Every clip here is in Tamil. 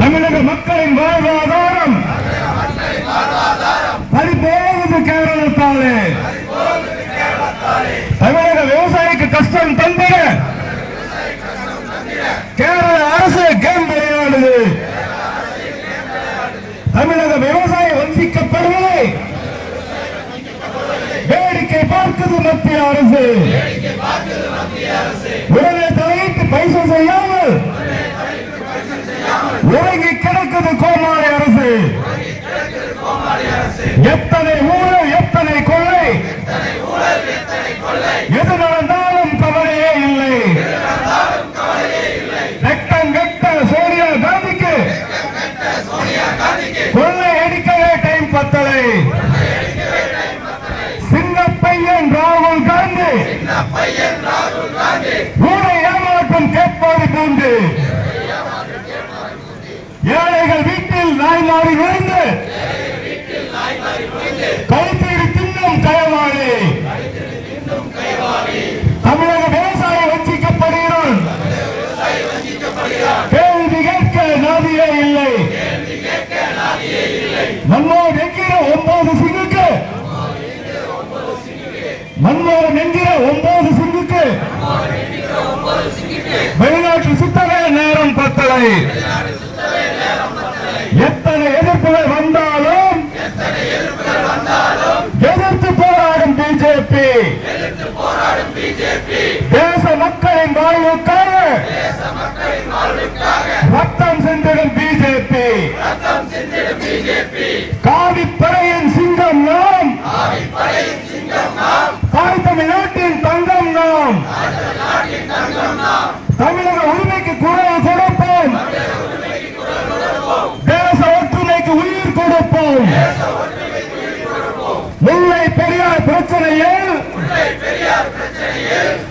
தமிழக மக்களின் வாழ்வாதாரம் பறிபோகுது கேரளத்தாலே. தமிழக விவசாயிக்கு கஷ்டம் தந்திட கேரள அரசு கேம் விளையாடுது. தமிழக விவசாயி வஞ்சிக்கப்படுவதை வேடிக்கை பார்க்குது மத்திய அரசு. உடனே தலையிட்டு பைசா செய்யாமல் உறங்கி கிடக்குது கோமாளி அரசு. எத்தனை ஊழல், எத்தனை கொள்ளை, எது நடந்தாலும் கவலையே இல்லை. ரத்தம் கெட்ட சோனியா காந்திக்கு கொள்ளை அடிக்கவே டைம் பத்தலை. சின்ன பையன் ராகுல் காந்தி ஊரை ஏமாற்றும் கேட்பாடு பூண்டு ஏழைகள் வீட்டில் நாய் மாறி விழுந்து கைத்தீடு தின்னும் கைவாளி. தமிழக விவசாயி வஞ்சிக்கப்படுகிறான். கேள்வி கேட்க நாதியே இல்லை. மன்மோகன் என்கிற 9 சிங்குக்கு வெளிநாட்டில் சுத்தவே நேரம் பத்தலை. எத்தனை எதிர்ப்புகள் வந்தாலும் எதிர்த்து போராடும் பிஜேபி. தேச மக்களின் வாழ்வுக்காக ரத்தம் சிந்திடும் பிஜேபி. காவிப்படையின் சிங்கம் நாம், தாய் தமிழ்நாட்டின் தங்கம் நாம். தமிழக உரிமைக்கு குரல் கொடுப்போம், தேச ஒற்றுமைக்கு உயிர் கொடுப்போம். முல்லை பெரியார் பிரச்சனையில்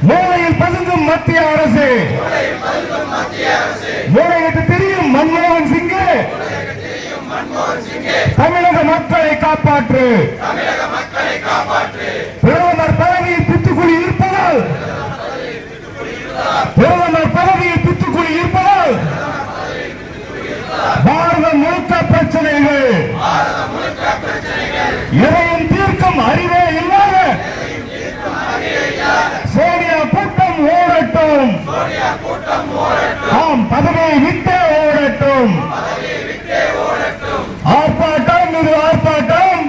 மூளையில் பதுங்கும் மத்திய அரசு, மூளையிட்டு திரியும் மன்மோகன் சிங்கு, தமிழக மக்களை காப்பாற்று. பிரதமர் பதவியில் பித்துக்குழி இருப்பதால், பிரதமர் பதவியில் பித்துக்குழி இருப்பதால் பாரதம் முழுக்க பிரச்சனைகள், எதையும் தீர்க்கும் அறிவே இல்லாத சோனியா கூட்டம் ஓடட்டும். ஆம், பதவியை விட்டே ஓடட்டும். ஆர்ப்பாட்டம் இது ஆர்ப்பாட்டம்,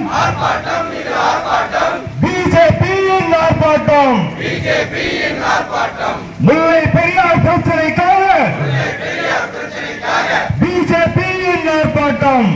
பிஜேபியின் ஆர்ப்பாட்டம். முல்லை பெரியார் பிரச்சனைக்காக பிஜேபியின் ஆர்ப்பாட்டம்.